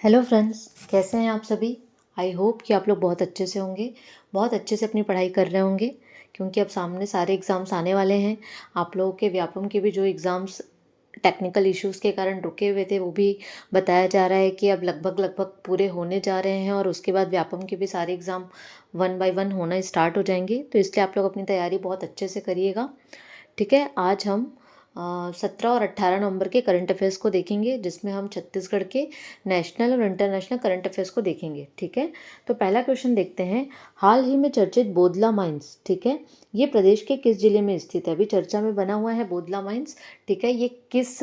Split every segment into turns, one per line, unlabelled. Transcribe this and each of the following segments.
Hello friends, कैसे हैं आप सभी। आई होप कि आप लोग बहुत अच्छे से होंगे, बहुत अच्छे से अपनी पढ़ाई कर रहे होंगे, क्योंकि अब सामने सारे एग्ज़ाम्स आने वाले हैं। आप लोगों के व्यापम के भी जो एग्ज़ाम्स टेक्निकल इश्यूज़ के कारण रुके हुए थे, वो भी बताया जा रहा है कि अब लगभग लगभग पूरे होने जा रहे हैं और उसके बाद व्यापम के भी सारे एग्ज़ाम वन बाय वन होना स्टार्ट हो जाएंगे। तो इसलिए आप लोग अपनी तैयारी बहुत अच्छे से करिएगा। ठीक है, आज हम 17 और 18 नवंबर के करंट अफेयर्स को देखेंगे, जिसमें हम छत्तीसगढ़ के नेशनल और इंटरनेशनल करंट अफेयर्स को देखेंगे। ठीक है, तो पहला क्वेश्चन देखते हैं। हाल ही में चर्चित बोदला माइंस, ठीक है, ये प्रदेश के किस जिले में स्थित है। अभी चर्चा में बना हुआ है बोदला माइंस। ठीक है, ये किस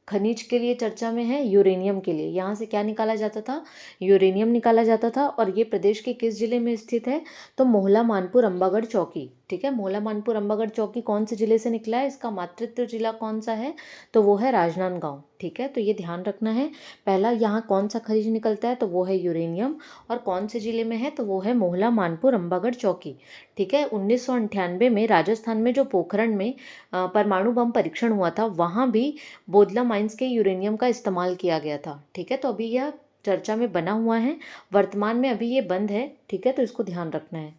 खनिज के लिए चर्चा में है। यूरेनियम के लिए। यहाँ से क्या निकाला जाता था, यूरेनियम निकाला जाता था। और ये प्रदेश के किस जिले में स्थित है, तो मोहला मानपुर अंबागढ़ चौकी। ठीक है, मोहला मानपुर अंबागढ़ चौकी कौन से जिले से निकला है, इसका मातृत्व जिला कौन सा है, तो वो है राजनांदगांव। ठीक है, तो ये ध्यान रखना है। पहला, यहाँ कौन सा खनिज निकलता है, तो वो है यूरेनियम। और कौन से जिले में है, तो वो है मोहला मानपुर अंबागढ़ चौकी। ठीक है, 1998 में राजस्थान में जो पोखरण में परमाणु बम परीक्षण हुआ था, वहाँ भी बोदला माइंस के यूरेनियम का इस्तेमाल किया गया था। ठीक है, तो अभी यह चर्चा में बना हुआ है। वर्तमान में अभी ये बंद है। ठीक है, तो इसको ध्यान रखना है।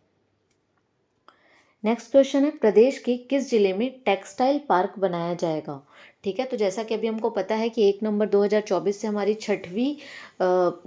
नेक्स्ट क्वेश्चन है, प्रदेश के किस जिले में टेक्सटाइल पार्क बनाया जाएगा। ठीक है, तो जैसा कि अभी हमको पता है कि 1 नवंबर 2024 से हमारी 6वीं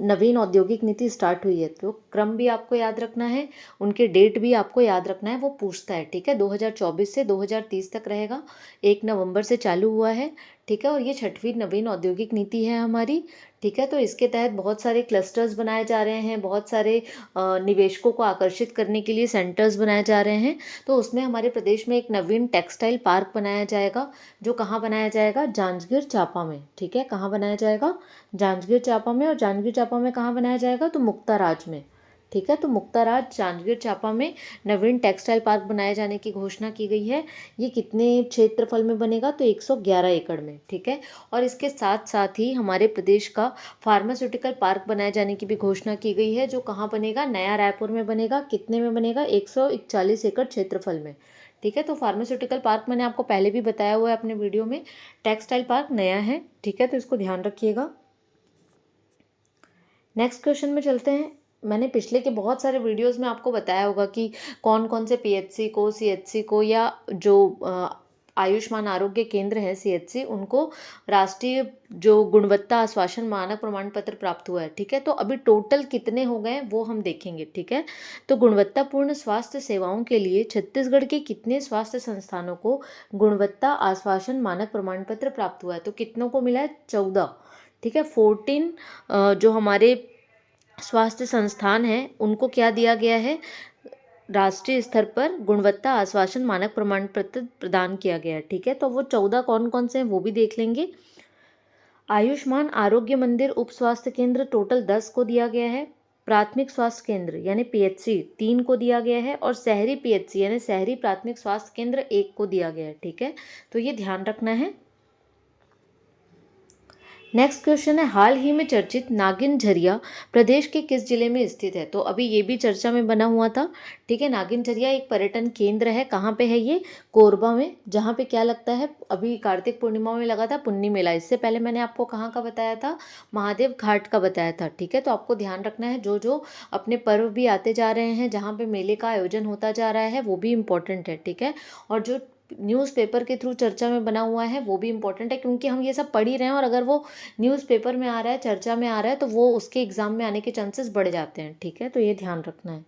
नवीन औद्योगिक नीति स्टार्ट हुई है, तो क्रम भी आपको याद रखना है, उनके डेट भी आपको याद रखना है। वो पूछता है, ठीक है, 2024 से 2030 तक रहेगा। 1 नवंबर से चालू हुआ है। ठीक है, और ये 6वीं नवीन औद्योगिक नीति है हमारी। ठीक है, तो इसके तहत बहुत सारे क्लस्टर्स बनाए जा रहे हैं, बहुत सारे निवेशकों को आकर्षित करने के लिए सेंटर्स बनाए जा रहे हैं। तो उसमें हमारे प्रदेश में एक नवीन टेक्सटाइल पार्क बनाया जाएगा, जो कहाँ बनाया जाएगा, जांजगीर चांपा में। ठीक है, कहाँ बनाया जाएगा, जांजगीर चांपा में। और जांजगीर चांपा में कहाँ बनाया जाएगा, तो मुक्ताराज में। ठीक है, तो मुक्ताराज जांजगीर चांपा में नवीन टेक्सटाइल पार्क बनाए जाने की घोषणा की गई है। ये कितने क्षेत्रफल में बनेगा, तो 111 एकड़ में। ठीक है, और इसके साथ साथ ही हमारे प्रदेश का फार्मास्यूटिकल पार्क बनाए जाने की भी घोषणा की गई है, जो कहाँ बनेगा, नया रायपुर में बनेगा। कितने में बनेगा, 141 एकड़ क्षेत्रफल में। ठीक है, तो फार्मास्यूटिकल पार्क मैंने आपको पहले भी बताया हुआ है अपने वीडियो में, टेक्सटाइल पार्क नया है। ठीक है, तो इसको ध्यान रखिएगा। नेक्स्ट क्वेश्चन में चलते हैं। मैंने पिछले के बहुत सारे वीडियोस में आपको बताया होगा कि कौन कौन से पीएचसी को, सीएचसी को, या जो आयुष्मान आरोग्य केंद्र है, सीएचसी, उनको राष्ट्रीय जो गुणवत्ता आश्वासन मानक प्रमाण पत्र प्राप्त हुआ है। ठीक है, तो अभी टोटल कितने हो गए वो हम देखेंगे। ठीक है, तो गुणवत्तापूर्ण स्वास्थ्य सेवाओं के लिए छत्तीसगढ़ के कितने स्वास्थ्य संस्थानों को गुणवत्ता आश्वासन मानक प्रमाण पत्र प्राप्त हुआ है, तो कितनों को मिला है, 14। ठीक है, 14 जो हमारे स्वास्थ्य संस्थान हैं, उनको क्या दिया गया है, राष्ट्रीय स्तर पर गुणवत्ता आश्वासन मानक प्रमाण पत्र प्रदान किया गया है। ठीक है, तो वो 14 कौन कौन से हैं वो भी देख लेंगे। आयुष्मान आरोग्य मंदिर उप स्वास्थ्य केंद्र टोटल 10 को दिया गया है। प्राथमिक स्वास्थ्य केंद्र यानी पीएचसी 3 को दिया गया है। और शहरी पीएचसी यानी शहरी प्राथमिक स्वास्थ्य केंद्र 1 को दिया गया है। ठीक है, तो ये ध्यान रखना है। नेक्स्ट क्वेश्चन है, हाल ही में चर्चित नागिन झरिया प्रदेश के किस जिले में स्थित है, तो अभी ये भी चर्चा में बना हुआ था। ठीक है, नागिन झरिया एक पर्यटन केंद्र है। कहाँ पे है ये, कोरबा में, जहाँ पे क्या लगता है, अभी कार्तिक पूर्णिमा में लगा था पुन्नी मेला। इससे पहले मैंने आपको कहाँ का बताया था, महादेव घाट का बताया था। ठीक है, तो आपको ध्यान रखना है, जो जो अपने पर्व भी आते जा रहे हैं, जहाँ पे मेले का आयोजन होता जा रहा है, वो भी इम्पोर्टेंट है। ठीक है, और जो न्यूज़पेपर के थ्रू चर्चा में बना हुआ है वो भी इम्पोर्टेंट है, क्योंकि हम ये सब पढ़ ही रहे हैं, और अगर वो न्यूज़पेपर में आ रहा है, चर्चा में आ रहा है, तो वो उसके एग्ज़ाम में आने के चांसेस बढ़ जाते हैं। ठीक है, तो ये ध्यान रखना है।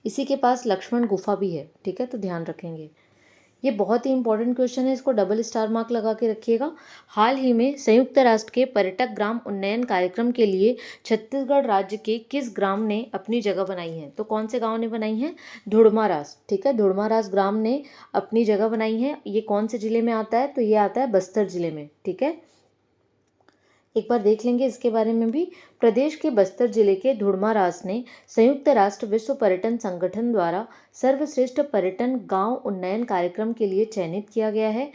इसी के पास लक्ष्मण गुफा भी है। ठीक है, तो ध्यान रखेंगे। ये बहुत ही इंपॉर्टेंट क्वेश्चन है, इसको डबल स्टार मार्क लगा के रखिएगा। हाल ही में संयुक्त राष्ट्र के पर्यटक ग्राम उन्नयन कार्यक्रम के लिए छत्तीसगढ़ राज्य के किस ग्राम ने अपनी जगह बनाई है, तो कौन से गांव ने बनाई है, धुड़मारास। ठीक है, धुड़मारास ग्राम ने अपनी जगह बनाई है। ये कौन से जिले में आता है, तो ये आता है बस्तर जिले में। ठीक है, एक बार देख लेंगे इसके बारे में भी। प्रदेश के बस्तर जिले के धुड़मारास ने संयुक्त राष्ट्र विश्व पर्यटन संगठन द्वारा सर्वश्रेष्ठ पर्यटन गांव उन्नयन कार्यक्रम के लिए चयनित किया गया है।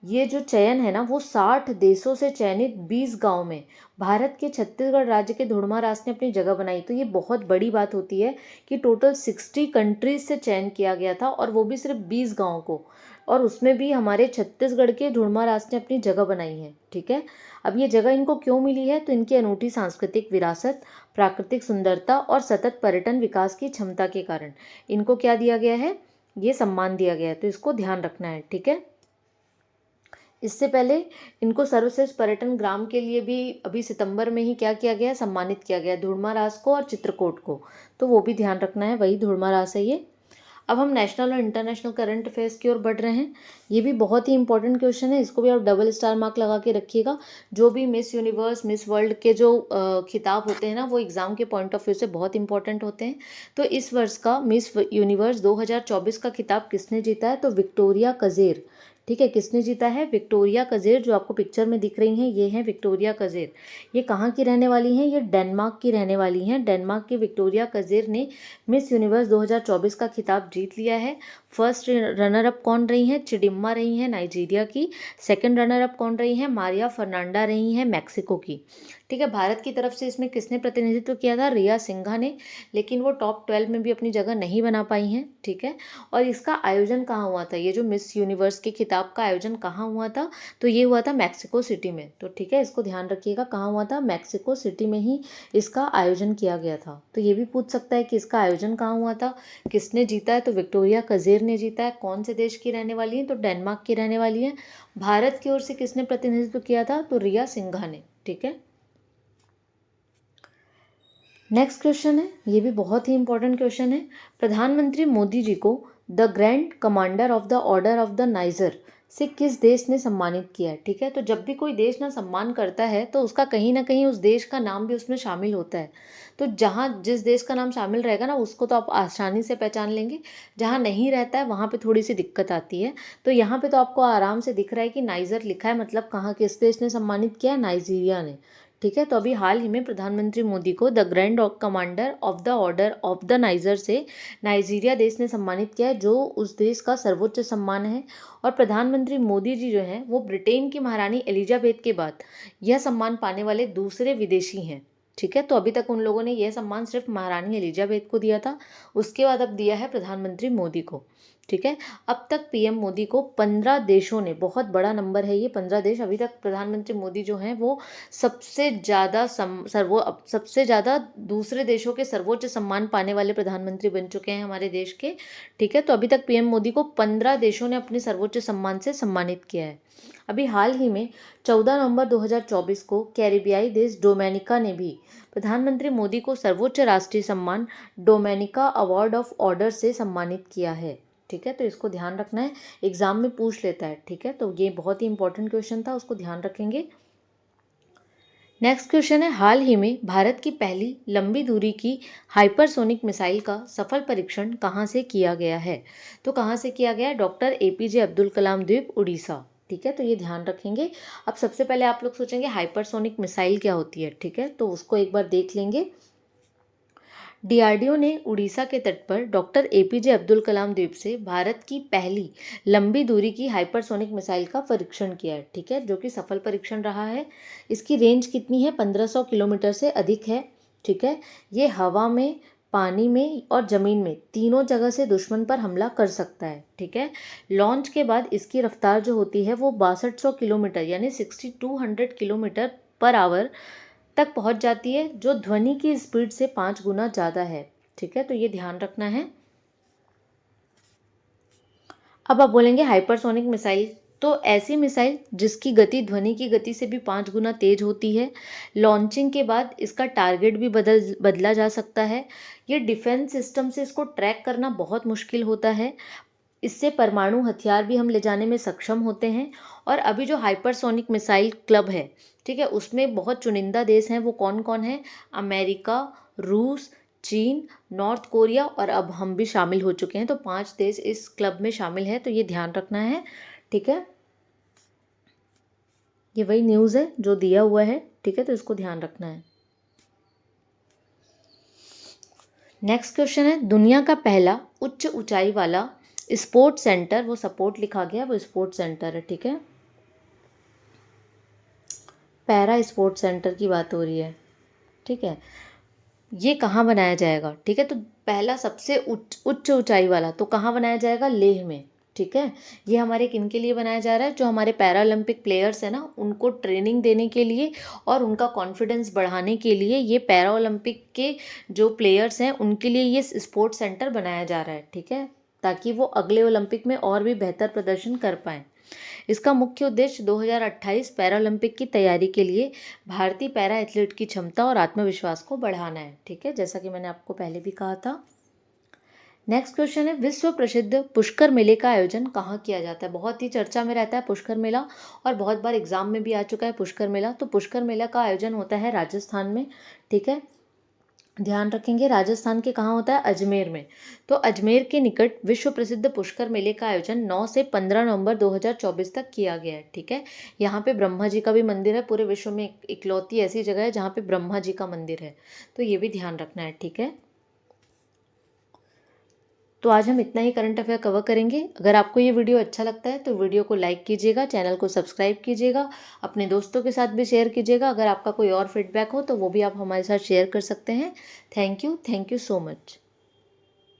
ये जो चयन है ना, वो 60 देशों से चयनित 20 गांव में भारत के छत्तीसगढ़ राज्य के धुड़मारास ने अपनी जगह बनाई। तो ये बहुत बड़ी बात होती है कि टोटल 60 कंट्रीज से चयन किया गया था, और वो भी सिर्फ 20 गाँव को। और उसमें भी हमारे छत्तीसगढ़ के ढूंढमारास ने अपनी जगह बनाई है। ठीक है, अब ये जगह इनको क्यों मिली है, तो इनकी अनूठी सांस्कृतिक विरासत, प्राकृतिक सुंदरता और सतत पर्यटन विकास की क्षमता के कारण इनको क्या दिया गया है, ये सम्मान दिया गया है। तो इसको ध्यान रखना है। ठीक है, इससे पहले इनको सर्वश्रेष्ठ पर्यटन ग्राम के लिए भी अभी सितंबर में ही क्या किया गया, सम्मानित किया गया, धुड़मारास को और चित्रकूट को। तो वो भी ध्यान रखना है, वही धुड़मारास है ये। अब हम नेशनल और इंटरनेशनल करंट अफेयर्स की ओर बढ़ रहे हैं। ये भी बहुत ही इंपॉर्टेंट क्वेश्चन है, इसको भी आप डबल स्टार मार्क लगा के रखिएगा। जो भी मिस यूनिवर्स, मिस वर्ल्ड के जो खिताब होते हैं ना, वो एग्जाम के पॉइंट ऑफ व्यू से बहुत इंपॉर्टेंट होते हैं। तो इस वर्ष का मिस यूनिवर्स 2024 का खिताब किसने जीता है, तो विक्टोरिया कजेर। ठीक है, किसने जीता है, विक्टोरिया कजेर। जो आपको पिक्चर में दिख रही हैं ये हैं विक्टोरिया कजेर। ये कहाँ की रहने वाली हैं, ये डेनमार्क की रहने वाली हैं। डेनमार्क की विक्टोरिया कजेर ने मिस यूनिवर्स 2024 का खिताब जीत लिया है। फर्स्ट रनर अप कौन रही हैं, चिडिम्मा रही हैं नाइजीरिया की। सेकंड रनर अप कौन रही हैं, मारिया फर्नांडा रही हैं मैक्सिको की। ठीक है, भारत की तरफ से इसमें किसने प्रतिनिधित्व किया था, रिया सिंघा ने, लेकिन वो टॉप 12 में भी अपनी जगह नहीं बना पाई हैं। ठीक है, और इसका आयोजन कहाँ हुआ था, ये जो मिस यूनिवर्स के खिताब का आयोजन कहाँ हुआ था, तो ये हुआ था मैक्सिको सिटी में। तो ठीक है, इसको ध्यान रखिएगा, कहाँ हुआ था, मैक्सिको सिटी में ही इसका आयोजन किया गया था। तो ये भी पूछ सकता है कि इसका आयोजन कहाँ हुआ था, किसने जीता है, तो विक्टोरिया कजेर ने जीता है। कौन से देश की रहने वाली है, तो डेनमार्क की रहने वाली है। भारत की ओर से किसने प्रतिनिधित्व किया था, तो रिया सिंघा ने। ठीक है, नेक्स्ट क्वेश्चन है, ये भी बहुत ही इंपॉर्टेंट क्वेश्चन है। प्रधानमंत्री मोदी जी को the grand commander of the order of the niger से किस देश ने सम्मानित किया है। ठीक है, तो जब भी कोई देश ना सम्मान करता है तो उसका कहीं ना कहीं उस देश का नाम भी उसमें शामिल होता है। तो जहाँ जिस देश का नाम शामिल रहेगा ना, उसको तो आप आसानी से पहचान लेंगे। जहाँ नहीं रहता है वहाँ पे थोड़ी सी दिक्कत आती है। तो यहाँ पे तो आपको आराम से दिख रहा है कि नाइजर लिखा है, मतलब कहाँ, किस देश ने सम्मानित किया है, नाइजीरिया ने। ठीक है, तो अभी हाल ही में प्रधानमंत्री मोदी को the grand commander of the order of the niger से नाइजीरिया देश ने सम्मानित किया है, जो उस देश का सर्वोच्च सम्मान है। और प्रधानमंत्री मोदी जी जो हैं वो ब्रिटेन की महारानी एलिजाबेथ के बाद यह सम्मान पाने वाले दूसरे विदेशी हैं। ठीक है, तो अभी तक उन लोगों ने यह सम्मान सिर्फ महारानी एलिजाबेथ को दिया था, उसके बाद अब दिया है प्रधानमंत्री मोदी को। ठीक है, अब तक पीएम मोदी को 15 देशों ने, बहुत बड़ा नंबर है ये, 15 देश, अभी तक प्रधानमंत्री मोदी जो हैं वो सबसे ज़्यादा दूसरे देशों के सर्वोच्च सम्मान पाने वाले प्रधानमंत्री बन चुके हैं हमारे देश के। ठीक है, तो अभी तक पीएम मोदी को 15 देशों ने अपने सर्वोच्च सम्मान से सम्मानित किया है। अभी हाल ही में 14 नवंबर 2024 को कैरिबियाई देश डोमिनिका ने भी प्रधानमंत्री मोदी को सर्वोच्च राष्ट्रीय सम्मान डोमिनिका अवार्ड ऑफ ऑर्डर से सम्मानित किया है। ठीक है, तो इसको ध्यान रखना है, एग्जाम में पूछ लेता है। ठीक है, तो ये बहुत ही इंपॉर्टेंट क्वेश्चन था, उसको ध्यान रखेंगे। नेक्स्ट क्वेश्चन है, हाल ही में भारत की पहली लंबी दूरी की हाइपरसोनिक मिसाइल का सफल परीक्षण कहाँ से किया गया है, तो कहाँ से किया गया है, डॉक्टर एपीजे अब्दुल कलाम द्वीप, उड़ीसा। ठीक है, तो ये ध्यान रखेंगे। अब सबसे पहले आप लोग सोचेंगे हाइपरसोनिक मिसाइल क्या होती है। ठीक है, तो उसको एक बार देख लेंगे। डीआरडीओ ने उड़ीसा के तट पर डॉक्टर एपीजे अब्दुल कलाम द्वीप से भारत की पहली लंबी दूरी की हाइपरसोनिक मिसाइल का परीक्षण किया है। ठीक है, जो कि सफल परीक्षण रहा है। इसकी रेंज कितनी है, 1500 किलोमीटर से अधिक है। ठीक है, ये हवा में, पानी में और ज़मीन में तीनों जगह से दुश्मन पर हमला कर सकता है। ठीक है, लॉन्च के बाद इसकी रफ्तार जो होती है वो 6200 किलोमीटर यानी 6200 किलोमीटर पर आवर तक पहुंच जाती है, जो ध्वनि की स्पीड से 5 गुना ज़्यादा है। ठीक है, तो ये ध्यान रखना है। अब आप बोलेंगे हाइपरसोनिक मिसाइल, तो ऐसी मिसाइल जिसकी गति ध्वनि की गति से भी 5 गुना तेज होती है। लॉन्चिंग के बाद इसका टारगेट भी बदला जा सकता है। ये डिफेंस सिस्टम से इसको ट्रैक करना बहुत मुश्किल होता है। इससे परमाणु हथियार भी हम ले जाने में सक्षम होते हैं। और अभी जो हाइपरसोनिक मिसाइल क्लब है, ठीक है, उसमें बहुत चुनिंदा देश हैं। वो कौन कौन है, अमेरिका, रूस, चीन, नॉर्थ कोरिया और अब हम भी शामिल हो चुके हैं। तो 5 देश इस क्लब में शामिल हैं, तो ये ध्यान रखना है। ठीक है, ये वही न्यूज़ है जो दिया हुआ है। ठीक है, तो इसको ध्यान रखना है। नेक्स्ट क्वेश्चन है, दुनिया का पहला उच्च ऊंचाई वाला स्पोर्ट सेंटर, वो सपोर्ट लिखा गया, वो स्पोर्ट सेंटर है। ठीक है, पैरा स्पोर्ट सेंटर की बात हो रही है। ठीक है, ये कहाँ बनाया जाएगा। ठीक है, तो पहला सबसे उच्च ऊंचाई वाला तो कहाँ बनाया जाएगा, लेह में। ठीक है। ये हमारे किन के लिए बनाया जा रहा है, जो हमारे पैरालंपिक प्लेयर्स हैं ना, उनको ट्रेनिंग देने के लिए और उनका कॉन्फिडेंस बढ़ाने के लिए ये पैरालंपिक के जो प्लेयर्स हैं उनके लिए ये स्पोर्ट्स सेंटर बनाया जा रहा है, ठीक है, ताकि वो अगले ओलंपिक में और भी बेहतर प्रदर्शन कर पाएँ। इसका मुख्य उद्देश्य 2028 पैरालंपिक की तैयारी के लिए भारतीय पैरा एथलीट की क्षमता और आत्मविश्वास को बढ़ाना है, ठीक है, जैसा कि मैंने आपको पहले भी कहा था। नेक्स्ट क्वेश्चन है, विश्व प्रसिद्ध पुष्कर मेले का आयोजन कहाँ किया जाता है। बहुत ही चर्चा में रहता है पुष्कर मेला और बहुत बार एग्जाम में भी आ चुका है पुष्कर मेला। तो पुष्कर मेला का आयोजन होता है राजस्थान में, ठीक है, ध्यान रखेंगे राजस्थान के कहाँ होता है, अजमेर में। तो अजमेर के निकट विश्व प्रसिद्ध पुष्कर मेले का आयोजन 9 से 15 नवंबर 2024 तक किया गया है, ठीक है। यहाँ पे ब्रह्मा जी का भी मंदिर है, पूरे विश्व में इकलौती ऐसी जगह है जहाँ पे ब्रह्मा जी का मंदिर है, तो ये भी ध्यान रखना है, ठीक है। तो आज हम इतना ही करंट अफेयर कवर करेंगे। अगर आपको ये वीडियो अच्छा लगता है तो वीडियो को लाइक कीजिएगा, चैनल को सब्सक्राइब कीजिएगा, अपने दोस्तों के साथ भी शेयर कीजिएगा। अगर आपका कोई और फीडबैक हो तो वो भी आप हमारे साथ शेयर कर सकते हैं। Thank you so much.